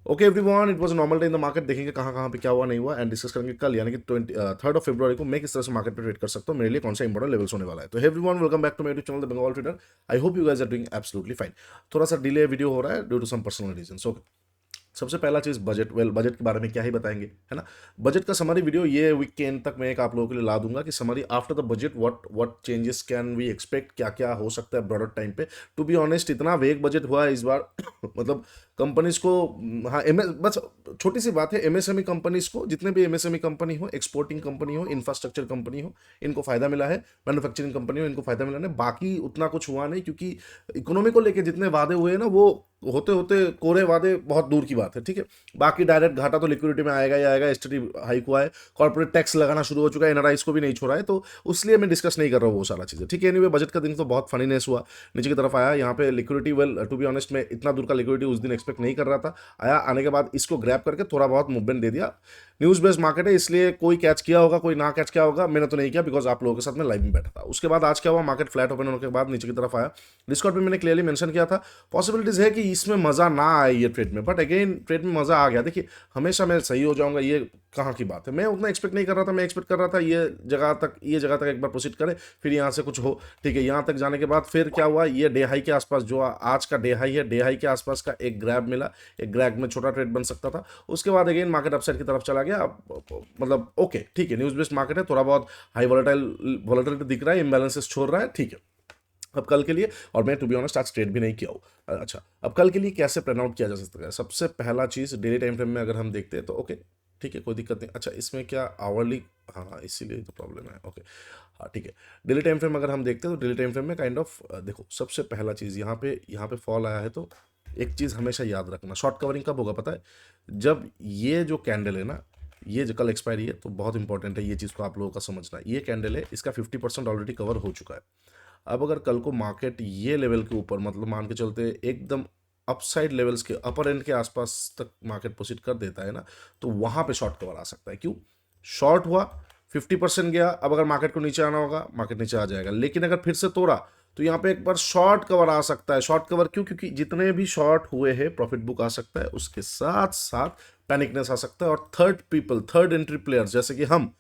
Okay everyone, it was a normal day in the market. देखेंगे कहाँ कहाँ पे क्या हुआ नहीं हुआ एंड डिस्कस करेंगे कल यानी कि 3rd फरवरी को मैं किस तरह से मार्केट पे ट्रेड कर सकता हूँ, मेरे लिए कौन सा इंपॉर्टेंट लेवल्स होने वाला है। तो everyone, welcome back to my YouTube channel the Bengal trader. I hope you guys are doing absolutely fine. थोड़ा सा डिले वीडियो हो रहा है due to some personal reason. Okay, सबसे पहला चीज़ बजट। बजट के बारे में क्या ही बताएंगे, है ना। बजट का समरी वीडियो ये वीक के एंड तक मैं एक आप लोगों के लिए ला दूंगा कि summary after the budget what changes can we expect, क्या क्या हो सकता है ब्रॉडर टाइम पे। टू बी ऑनेस्ट, इतना वेग बजट हुआ है इस बार मतलब कंपनीज को। हाँ, बस छोटी सी बात है, एमएसएमई कंपनीज को, जितने भी एमएसएमई कंपनी हो, एक्सपोर्टिंग कंपनी हो, इंफ्रास्ट्रक्चर कंपनी हो, इनको फायदा मिला है। मैन्युफैक्चरिंग कंपनी हो, इनको फायदा मिला है। बाकी उतना कुछ हुआ नहीं, क्योंकि इकोनॉमी को लेके जितने वादे हुए हैं ना, वो होते होते कोरे वादे बहुत दूर की बात है। ठीक है, बाकी डायरेक्ट घाटा तो लिक्विडिटी में आएगा ही आएगा। एसटीडी हाइक हुआ है, कॉर्पोरेट टैक्स लगाना शुरू हो चुका है, एनआरआईज को भी नहीं छोड़ा है, तो उसलिए मैं डिस्कस नहीं कर रहा हूँ वो सारा चीज़ें। ठीक है, एनीवे बजट का दिन तो बहुत फनीनेस हुआ, नीचे की तरफ आया। यहाँ पे liquidity, well to be honest मैं इतना दूर का लिक्विडिटी उस दिन एक्सपेक्ट नहीं कर रहा था। आया, आने के बाद इसको ग्रैब करके थोड़ा बहुत मूवमेंट दे दिया। न्यूज़ बेस्ड मार्केट है, इसलिए कोई कैच किया होगा, कोई ना कैच किया होगा, मैंने तो नहीं किया बिकॉज आप लोगों के साथ में लाइव में बैठा था। उसके बाद आज क्या हुआ, मार्केट फ्लैट ओपन होने के बाद नीचे की तरफ आया। डिस्कॉर्ड पे मैंने क्लियरली मेंशन किया था, पॉसिबिलिटीज है कि इसमें मजा ना आए ये ट्रेड में, बट अगेन ट्रेड में मजा आ गया। देखिए, हमेशा मैं सही हो जाऊंगा ये कहाँ की बात है। मैं उतना एक्सपेक्ट नहीं कर रहा था, मैं एक्सपेक्ट कर रहा था ये जगह तक एक बार प्रोसीड करे, फिर यहाँ से कुछ हो। ठीक है, यहाँ तक जाने के बाद फिर क्या हुआ, ये डे हाई के आसपास, जो आज का डे हाई है, डे हाई के आसपास का एक ग्रैब मिला। एक ग्रैब में छोटा ट्रेड बन सकता था। उसके बाद अगेन मार्केट अपसाइड की तरफ चला गया। मतलब ओके, ठीक है, न्यूज बेस्ड मार्केट है, थोड़ा बहुत हाई वॉलेटिलिटी दिख रहा है, इम्बैलेंसेस छोड़ रहा है। ठीक है, अब कल के लिए, और मैं टू बी ऑनेस्ट आज ट्रेड भी नहीं किया हूँ। अच्छा, अब कल के लिए कैसे प्लान आउट किया जा सकता है। सबसे पहला चीज़, डेली टाइम फ्रेम में अगर हम देखते हैं तो ओके, ठीक है, कोई दिक्कत नहीं। अच्छा, इसमें क्या आवरली, हाँ इसीलिए तो प्रॉब्लम है। ओके, हाँ ठीक है। डेली टाइम फ्रेम अगर हम देखते हैं तो डेली टाइम फ्रेम में काइंड ऑफ देखो, सबसे पहला चीज़ यहाँ पे फॉल आया है, तो एक चीज़ हमेशा याद रखना, शॉर्ट कवरिंग कब होगा पता है, जब ये जो कैंडल है ना, ये जो कल एक्सपायरी है, तो बहुत इंपॉर्टेंट है ये चीज़ को आप लोगों का समझना। ये कैंडल है, इसका 50% ऑलरेडी कवर हो चुका है। अब अगर कल को मार्केट ये लेवल के ऊपर, मतलब मान के चलते एकदम अपसाइड लेवल्स के अपर एंड के आसपास तक मार्केट प्रोसीड कर देता है ना, तो वहां पे शॉर्ट कवर आ सकता है। क्यों? शॉर्ट हुआ, 50% गया। अब अगर मार्केट को नीचे आना होगा, मार्केट नीचे आ जाएगा, लेकिन अगर फिर से तोड़ा तो यहाँ पे एक बार शॉर्ट कवर आ सकता है। शॉर्ट कवर क्यों? क्योंकि जितने भी शॉर्ट हुए हैं प्रॉफिट बुक आ सकता है, उसके साथ साथ पैनिकनेस आ सकता है, और थर्ड एंट्री प्लेयर्स जैसे कि हम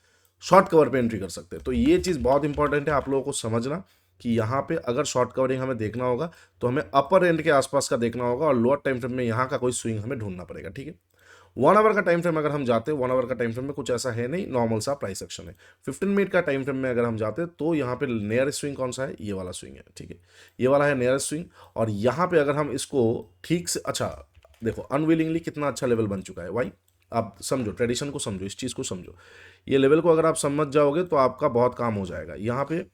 शॉर्ट कवर पे एंट्री कर सकते हैं। तो ये चीज़ बहुत इंपॉर्टेंट है आप लोगों को समझना कि यहाँ पे अगर शॉर्ट कवरिंग हमें देखना होगा तो हमें अपर एंड के आसपास का देखना होगा, और लोअर टाइम फ्रेम में यहाँ का कोई स्विंग हमें ढूंढना पड़ेगा। ठीक है, 1 आवर का टाइम फ्रेम अगर हम जाते हैं, 1 आवर का टाइम फ्रेम में कुछ ऐसा है नहीं, नॉर्मल सा प्राइस एक्शन है। 15 मिनट का टाइम फ्रेम में अगर हम जाते हैं तो यहाँ पे नियर स्विंग कौन सा है, ये वाला स्विंग है। ठीक है, ये वाला है नियर स्विंग, और यहाँ पे अगर हम इसको ठीक से, अच्छा देखो, अनविलिंगली कितना अच्छा लेवल बन चुका है। वाई, आप समझो, ट्रेडिशन को समझो, इस चीज़ को समझो। ये लेवल को अगर आप समझ जाओगे तो आपका बहुत काम हो जाएगा। यहाँ पे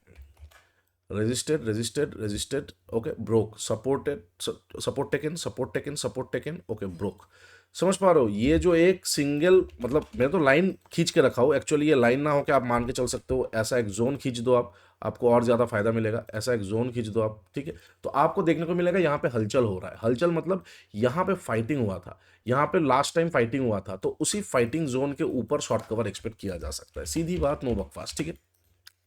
resisted, okay, broke, support taken, okay, broke. समझ पा रहे हो? ये जो एक सिंगल, मतलब मैं तो लाइन खींच के रखा हूँ एक्चुअली, ये लाइन ना हो के आप मान के चल सकते हो, ऐसा एक जोन खींच दो आप, आपको और ज़्यादा फायदा मिलेगा। ऐसा एक जोन खींच दो आप, ठीक है, तो आपको देखने को मिलेगा यहाँ पे हलचल हो रहा है। हलचल मतलब यहाँ पे फाइटिंग हुआ था, यहाँ पे लास्ट टाइम फाइटिंग हुआ था, तो उसी फाइटिंग जोन के ऊपर शॉर्ट कवर एक्सपेक्ट किया जा सकता है। सीधी बात, नो बकवास। ठीक है,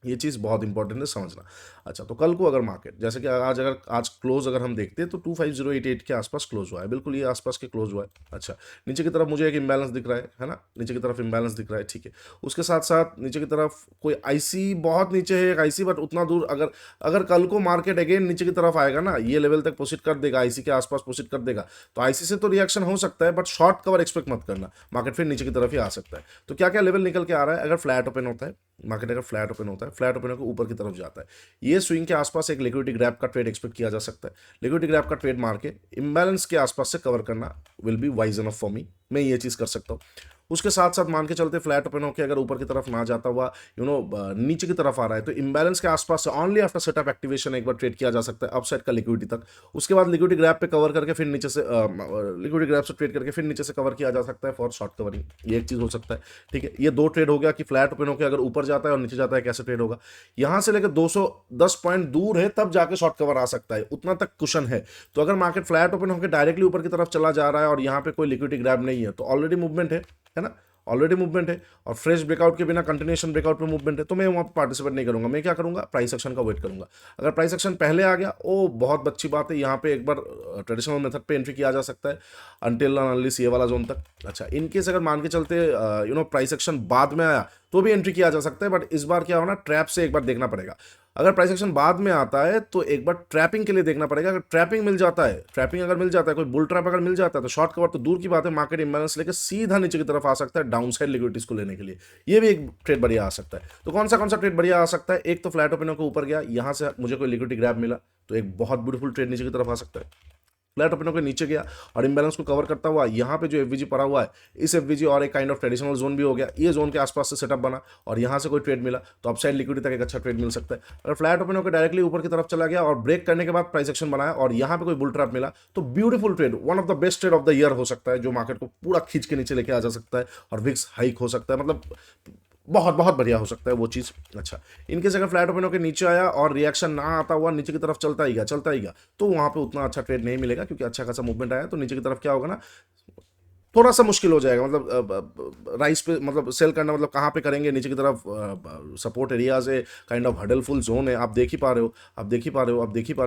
ये चीज़ बहुत इंपॉर्टेंट है समझना। अच्छा, तो कल को अगर मार्केट, जैसे कि आज क्लोज अगर हम देखते हैं तो 25088 के आसपास क्लोज हुआ है, बिल्कुल ये आसपास के क्लोज हुआ है। अच्छा, नीचे की तरफ मुझे एक इम्बैलेंस दिख रहा है ना, नीचे की तरफ इम्बैलेंस दिख रहा है। ठीक है, उसके साथ साथ नीचे की तरफ कोई आईसी बहुत नीचे है, एक आईसी, बट उतना दूर, अगर अगर कल को मार्केट अगेन नीचे की तरफ आएगा ना, ये लेवल तक प्रोसीड कर देगा, आईसी के आसपास प्रोसीड कर देगा, तो आईसी से तो रिएक्शन हो सकता है, बट शॉर्ट कवर एक्सपेक्ट मत करना, मार्केट फिर नीचे की तरफ ही आ सकता है। तो क्या क्या लेवल निकल के आ रहा है, अगर फ्लैट ओपन होता है मार्केट, अगर फ्लैट ओपन होता है, फ्लैट ओपन होकर ऊपर की तरफ जाता है, ये स्विंग के आसपास एक लिक्विडिटी ग्रैब का ट्रेड एक्सपेक्ट किया जा सकता है। लिक्विडिटी ग्रैब का ट्रेड मार के इम्बैलेंस के आसपास से कवर करना will be wise enough for me, मैं ये चीज़ कर सकता हूँ। उसके साथ साथ मान के चलते फ्लैट ओपन होकर अगर ऊपर की तरफ ना जाता हुआ नीचे की तरफ आ रहा है, तो इम्बैलेंस के आसपास से ऑनली आफ्टर सेटअप एक्टिवेशन एक बार ट्रेड किया जा सकता है अपसाइड का लिक्विडिटी तक। उसके बाद लिक्विडिटी ग्रैब पे कवर करके फिर नीचे से लिक्विडिटी ग्रैब से ट्रेड करके फिर नीचे से कवर किया जा सकता है फॉर शॉर्ट कवरिंग, ये एक चीज़ हो सकता है। ठीक है, ये दो ट्रेड हो गया कि फ्लैट ओपन होकर अगर ऊपर जाता है और नीचे जाता है कैसे ट्रेड होगा। यहां से लेकर 210 पॉइंट दूर है तब जाके शॉर्ट कवर आ सकता है, उतना तक कुशन है। तो अगर मार्केट फ्लैट ओपन होकर डायरेक्टली ऊपर की तरफ चला जा रहा है और यहाँ पे कोई लिक्विडिटी ग्रैब नहीं है, तो ऑलरेडी मूवमेंट है ना, ऑलरेडी मूवमेंट है और फ्रेश ब्रेकआउट के बिना कंटिन्यूएशन ब्रेकआउट पे मूवमेंट है, तो मैं वहाँ पर पार्टिसिपेट नहीं करूंगा। मैं क्या करूंगा, प्राइस एक्शन का वेट करूंगा। अगर प्राइस एक्शन पहले आ गया, ओ बहुत अच्छी बात है, यहाँ पे एक बार ट्रेडिशनल मेथड पे एंट्री किया जा सकता है अनटिल अनलिस ये वाला जोन तक। अच्छा, इनकेस अगर मान के चलते प्राइस एक्शन बाद में आया तो भी एंट्री किया जा सकता है, बट इस बार क्या होना, ट्रैप से एक बार देखना पड़ेगा। अगर प्राइस एक्शन बाद में आता है तो एक बार ट्रैपिंग के लिए देखना पड़ेगा। अगर ट्रैपिंग मिल जाता है, ट्रैपिंग अगर मिल जाता है, कोई बुल ट्रैप अगर मिल जाता है, तो शॉर्ट कवर तो दूर की बात है, मार्केट इंबैलेंस लेकर सीधा नीचे की तरफ आ सकता है डाउन साइड लिक्विडिटीज को लेने के लिए। ये भी एक ट्रेड बढ़िया आ सकता है। तो कौन सा ट्रेड बढ़िया आ सकता है, एक तो फ्लैट ओपनर के ऊपर गया, यहां से मुझे कोई लिक्विडिटी ग्रैब मिला तो एक बहुत ब्यूटीफुल ट्रेड नीचे की तरफ आ सकता है। फ्लैट ओपनर के नीचे गया और इम्बैलेंस को कवर करता हुआ यहाँ पे जो एफवीजी पड़ा हुआ है, इस एफवीजी और एक काइंड ऑफ ट्रेडिशनल जोन भी हो गया, ये जोन के आसपास से सेटअप बना और यहाँ से कोई ट्रेड मिला तो अपसाइड लिक्विडिटी तक एक अच्छा ट्रेड मिल सकता है। अगर फ्लैट ओपन होकर डायरेक्टली ऊपर की तरफ चला गया और ब्रेक करने के बाद प्राइस एक्शन बनाया और यहाँ पे कोई बुल ट्रैप मिला तो beautiful trade, one of the best trade off the year हो सकता है, जो मार्केट को पूरा खींच के नीचे लेके आ जा सकता है और विक्स हाइक हो सकता है। मतलब बहुत बहुत बढ़िया हो सकता है वो चीज़। अच्छा, इनकेस अगर फ्लैट ओपन होकर नीचे आया और रिएक्शन ना आता हुआ नीचे की तरफ चलता ही गया तो वहाँ पे उतना अच्छा ट्रेड नहीं मिलेगा, क्योंकि अच्छा खासा मूवमेंट आया तो नीचे की तरफ क्या होगा ना, थोड़ा सा मुश्किल हो जाएगा। मतलब राइस पे मतलब सेल करना, मतलब कहाँ पे करेंगे, नीचे की तरफ सपोर्ट एरियाज है, काइंड ऑफ हडलफुल जोन है, आप देख ही पा रहे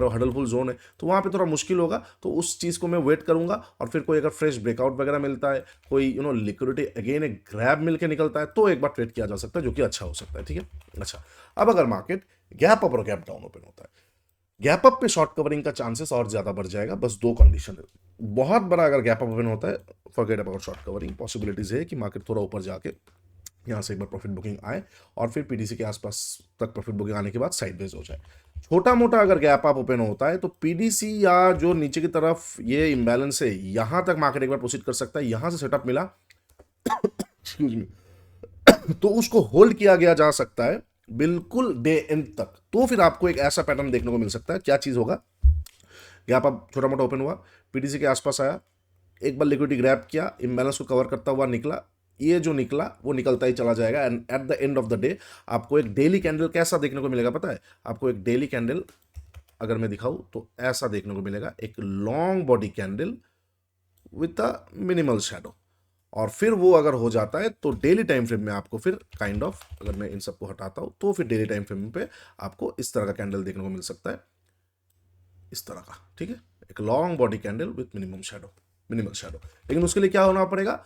हो हडलफुल जोन है, तो वहाँ पे थोड़ा मुश्किल होगा। तो उस चीज़ को मैं वेट करूंगा और फिर कोई अगर फ्रेश ब्रेकआउट वगैरह मिलता है, कोई लिक्विडिटी अगेन एक ग्रैब मिल के निकलता है तो एक बार ट्रेड किया जा सकता है, जो कि अच्छा हो सकता है। ठीक है। अच्छा, अब अगर मार्केट गैप अप और गैप डाउन ओपन होता है, गैप अप पे शॉर्ट कवरिंग का चांसेस और ज्यादा बढ़ जाएगा। बस दो कंडीशन है, बहुत बड़ा अगर गैप अप ओपन होता है, forget about short covering, possibilities है कि मार्केट थोड़ा ऊपर जाके यहाँ से एक बार प्रॉफिट बुकिंग आए और फिर पीडीसी के आसपास तक प्रॉफिट बुकिंग आने के बाद साइडवेज हो जाए। छोटा मोटा अगर गैप अप ओपन होता है तो पीडीसी या जो नीचे की तरफ ये इम्बैलेंस है, यहां तक मार्केट एक बार प्रोसीड कर सकता है। यहां से सेटअप मिला एक्सक्यूज मी, तो उसको होल्ड किया गया जा सकता है बिल्कुल डे एंड तक। तो फिर आपको एक ऐसा पैटर्न देखने को मिल सकता है। क्या चीज होगा, गैप अप छोटा मोटा ओपन हुआ, पीडीसी के आसपास आया, एक बार लिक्विडिटी ग्रैब किया, इम्बैलेंस को कवर करता हुआ निकला, ये जो निकला वो निकलता ही चला जाएगा and at the end of the day आपको एक डेली कैंडल कैसा देखने को मिलेगा पता है? आपको एक डेली कैंडल अगर मैं दिखाऊं तो ऐसा देखने को मिलेगा, एक long body candle with a minimal shadow. और फिर वो अगर हो जाता है तो डेली टाइम फ्रेम में आपको फिर काइंड ऑफ, अगर मैं इन सबको हटाता हूं तो फिर डेली टाइम फ्रेम पे आपको इस तरह का कैंडल देखने को मिल सकता है, इस तरह का। ठीक है, एक long body candle with minimal shadow. लेकिन उसके लिए क्या होना पड़ेगा,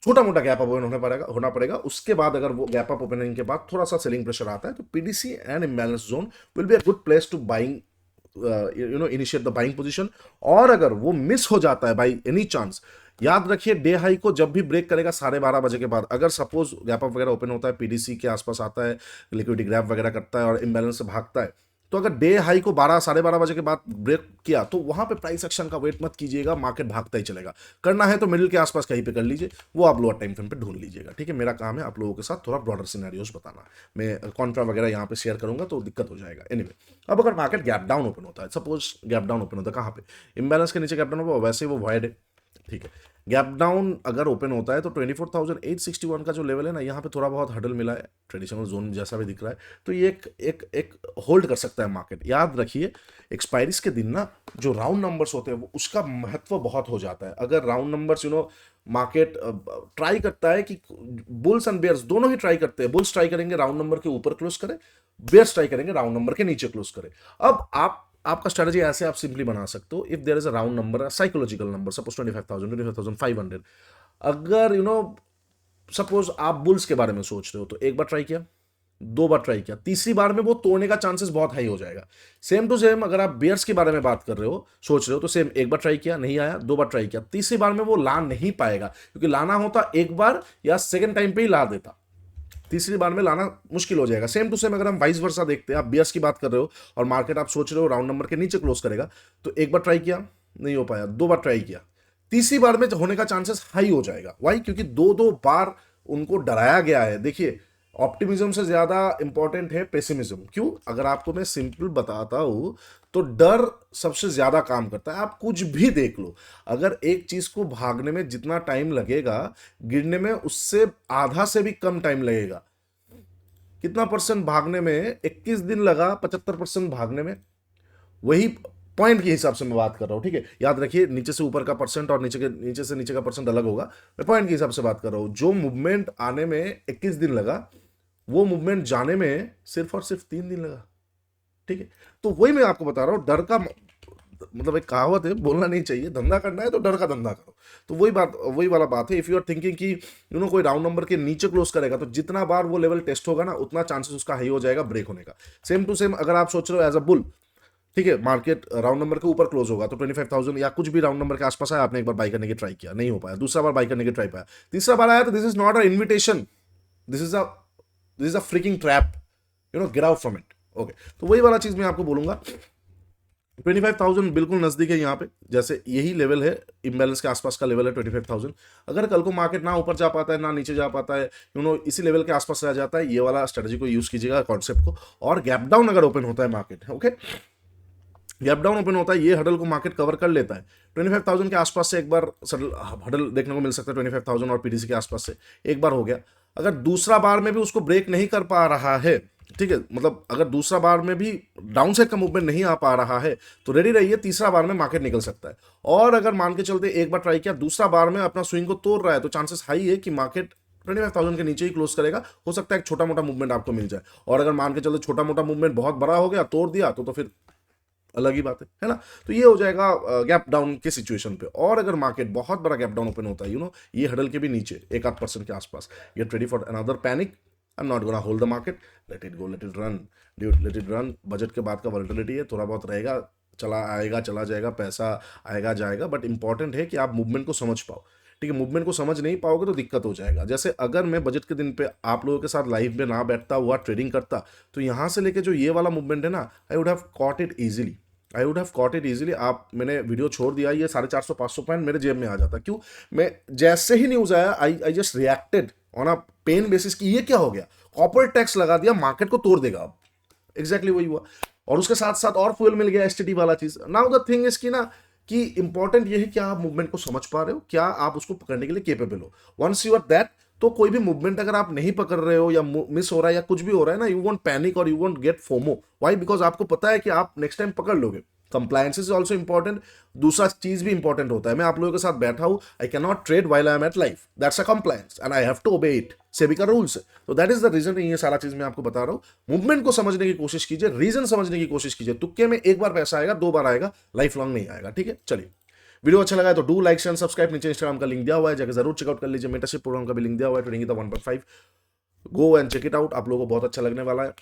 छोटा मोटा गैप अप होना पड़ेगा। उसके बाद अगर वो गैप अप ओपनिंग के बाद थोड़ा सा सेलिंग प्रेशर आता है तो PDC and imbalance zone will be a good place to buying, initiate the buying position. और अगर वो मिस हो जाता है बाई एनी चांस, याद रखिए डे हाई को जब भी ब्रेक करेगा 12:30 बजे के बाद, अगर सपोज गैप अप वगैरह ओपन होता है, पीडीसी के आसपास आता है, लिक्विडिटी ग्रैब वगैरह करता है और इम्बैलेंस से भागता है, तो अगर डे हाई को 12-12:30 बजे के बाद ब्रेक किया तो वहां पे प्राइस एक्शन का वेट मत कीजिएगा, मार्केट भागता ही चलेगा। करना है तो मिडिल के आसपास कहीं पे कर लीजिए, वो आप लोअर टाइम फ्रेम पे ढूंढ लीजिएगा। ठीक है, मेरा काम है आप लोगों के साथ थोड़ा ब्रॉडर सिनेरियोस बताना, मैं कॉन्ट्रा वगैरह यहाँ पे शेयर करूंगा तो दिक्कत हो जाएगा। एनीवे, अब अगर मार्केट गैप डाउन ओपन होता है, सपोज गैप डाउन ओपन होता है कहाँ पे, इम्बैलेंस के नीचे गैप डाउन होगा, वैसे वो वॉइड है। ठीक है, गैप डाउन अगर ओपन होता है तो 24,861 का जो लेवल है ना, यहाँ पे थोड़ा बहुत हडल मिला है, ट्रेडिशनल जोन जैसा भी दिख रहा है, तो ये एक होल्ड कर सकता है मार्केट। याद रखिए एक्सपायरीज के दिन ना जो राउंड नंबर्स होते हैं वो उसका महत्व बहुत हो जाता है। अगर राउंड नंबर्स मार्केट ट्राई करता है कि बुल्स एंड बेयर्स दोनों ही ट्राई करते हैं, बुल्स ट्राई करेंगे राउंड नंबर के ऊपर क्लोज करे, बेयर्स ट्राई करेंगे राउंड नंबर के नीचे क्लोज करे। अब आपका स्ट्रेटजी ऐसे आप सिंपली बना सकते हो, if there is a round number, psychological number, suppose 25,000, 25,500, अगर सपोज आप बुल्स के बारे में सोच रहे हो तो एक बार ट्राई किया, दो बार ट्राई किया, तीसरी बार में वो तोड़ने का चांसेस बहुत हाई हो जाएगा। सेम टू सेम अगर आप बेयर्स के बारे में बात कर रहे हो, सोच रहे हो, तो सेम, एक बार ट्राई किया नहीं आया, दो बार ट्राई किया, तीसरी बार में वो ला नहीं पाएगा, क्योंकि लाना होता एक बार या सेकंड टाइम पे ही ला देता, तीसरी बार में लाना मुश्किल हो जाएगा। सेम टू सेम अगर हम वाइस वर्सा देखते हैं, आप बियर्स की बात कर रहे हो और मार्केट आप सोच रहे हो राउंड नंबर के नीचे क्लोज करेगा, तो एक बार ट्राई किया नहीं हो पाया, दो बार ट्राई किया, तीसरी बार में होने का चांसेस हाई हो जाएगा। वाई? क्योंकि दो दो बार उनको डराया गया है। देखिए, ऑप्टिमिज्म से ज्यादा इंपॉर्टेंट है पेसिमिज्म। क्यों? अगर आपको मैं सिंपल बताता हूं तो डर सबसे ज्यादा काम करता है। आप कुछ भी देख लो, अगर एक चीज को भागने में जितना टाइम लगेगा, गिरने में उससे आधा से भी कम टाइम लगेगा। कितना परसेंट भागने में? 21 दिन लगा 75% भागने में, वही पॉइंट के हिसाब से मैं बात कर रहा हूँ, ठीक है। याद रखिए, नीचे से ऊपर का परसेंट और नीचे से नीचे का परसेंट अलग होगा। मैं पॉइंट के हिसाब से बात कर रहा हूँ। जो मूवमेंट आने में 21 दिन लगा, वो मूवमेंट जाने में सिर्फ और सिर्फ 3 दिन लगा, ठीक है। तो वही मैं आपको बता रहा हूँ, डर का मतलब एक कहावत है, बोलना नहीं चाहिए, धंधा करना है तो डर का धंधा करो। तो वही वाला बात है। इफ यू आर थिंकिंग कि कोई राउंड नंबर के नीचे क्लोज करेगा, तो जितना बार वो लेवल टेस्ट होगा ना, उतना चांसेस उसका हाई हो जाएगा ब्रेक होने का। सेम टू सेम अगर आप सोच रहे हो एज अ बुल, ठीक है, मार्केट राउंड नंबर के ऊपर क्लोज होगा तो 25,000 या कुछ भी राउंड नंबर के आसपास आया, आपने एक बार बाई करने की ट्राई किया, नहीं हो पाया, दूसरा बार बाई करने की ट्राई पाया, तीसरा बार आया, तो this is not a invitation, this is a freaking trap, get out from it. Okay, तो वही वाला चीज मैं आपको बोलूंगा। 25,000 बिल्कुल नजदीक है यहाँ पे, जैसे यही लेवल है, इम्बैलेंस के आसपास का लेवल है 25,000। अगर कल को मार्केट ना ऊपर जा पाता है ना नीचे जा पाता है, इसी लेवल के आसपास रह जाता है, ये वाला स्ट्रेटजी को यूज कीजिएगा, कॉन्सेप्ट को। और गैप डाउन अगर ओपन होता है market, okay, gap down open होता है, ये हडल को मार्केट कवर कर लेता है 25,000 के आसपास से, एक बार सडल हडल देखने को मिल सकता है 25,000 और पीडीसी के आसपास से, एक बार हो गया। अगर दूसरा बार में भी उसको ब्रेक नहीं कर पा रहा है, ठीक है, मतलब अगर दूसरा बार में भी डाउन साइड का मूवमेंट नहीं आ पा रहा है, तो रेडी रहिए, तीसरा बार में मार्केट निकल सकता है। और अगर मान के चलते एक बार ट्राई किया, दूसरा बार में अपना स्विंग को तोड़ रहा है, तो चांसेस हाई है कि मार्केट 25,000 के नीचे ही क्लोज करेगा। हो सकता है एक छोटा मोटा मूवमेंट आपको मिल जाए, और अगर मान के चलते छोटा मोटा मूवमेंट बहुत बड़ा हो गया, तोड़ दिया, तो फिर अलग ही बात है ना। तो ये हो जाएगा गैप डाउन के सिचुएशन पे। और अगर मार्केट बहुत बड़ा गैप डाउन ओपन होता है, ये हडल के भी नीचे 1-8% के आसपास, get ready for another panic. I am not gonna hold the market, let it go, let it run duet, let it run. Budget के बाद का वॉलेटिलिटी है, थोड़ा बहुत रहेगा, चला आएगा चला जाएगा, पैसा आएगा जाएगा, बट इंपॉर्टेंट है कि आप मूवमेंट को समझ पाओ, ठीक है। मूवमेंट को समझ नहीं पाओगे तो दिक्कत हो जाएगा। जैसे अगर मैं बजट के दिन पे आप लोगों के साथ लाइव में ना बैठता हुआ ट्रेडिंग करता, तो यहाँ से लेके जो ये वाला मूवमेंट है ना, I would have caught it easily, I would have caught it easily. आप, मैंने वीडियो छोड़ दिया, ये 450-500 पॉइंट मेरे जेब में आ जाता। क्यों? मैं जैसे ही न्यूज आया, I just reacted on a pen basis कि ये क्या हो गया, कॉर्पोरेट टैक्स लगा दिया, मार्केट को तोड़ देगा अब। एग्जैक्टली वही हुआ, और उसके साथ साथ और फ्यूल मिल गया, एसटीटी वाला चीज। नाउ द थिंग इज कि ना, कि इंपॉर्टेंट ये है कि आप मूवमेंट को समझ पा रहे हो, क्या आप उसको पकड़ने के लिए केपेबल हो। वंस यू आर दैट, तो कोई भी मूवमेंट अगर आप नहीं पकड़ रहे हो, या मिस हो रहा है, या कुछ भी हो रहा है ना, यू वोंट पैनिक और you won't get FOMO. Why? Because आपको पता है कि आप नेक्स्ट टाइम पकड़ लोगे। कंप्लायंस इज ऑल्सो इंपॉर्टेंट, दूसरा चीज भी इंपॉर्टेंट होता है। मैं आप लोगों के साथ बैठा हूं, I can not trade while I am at life, that's a compliance and I have to obey it, SEBI का रूल्स है। तो दैट इज द रीजन, ये सारा चीज मैं आपको बता रहा हूं। मूवमेंट को समझने की कोशिश कीजिए, रीजन समझने की कोशिश कीजिए। तुक्के में एक बार पैसा आएगा, 2 बार आएगा, लाइफ लॉन्ग नहीं आएगा, ठीक है। चलिए, वीडियो अच्छा लगा है तो डू लाइक शेयर सब्सक्राइब, नीचे इंस्टाग्राम का लिंक दिया हुआ है, जाकर जरूर चेकआउट कर लीजिए। मेंटरशिप प्रोग्राम का भी लिंक दिया हुआ है, trading the 1.5, go and check it out, आप लोगों को बहुत अच्छा लगने वाला है।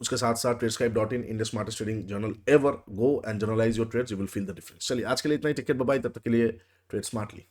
उसके साथ साथ tradescribe.in, India smartest trading journal ever, go and journalize your trades, you will feel the difference. चलिए, आज के लिए इतना ही, टिकट बाय, तब तक के लिए ट्रेड स्मार्टली।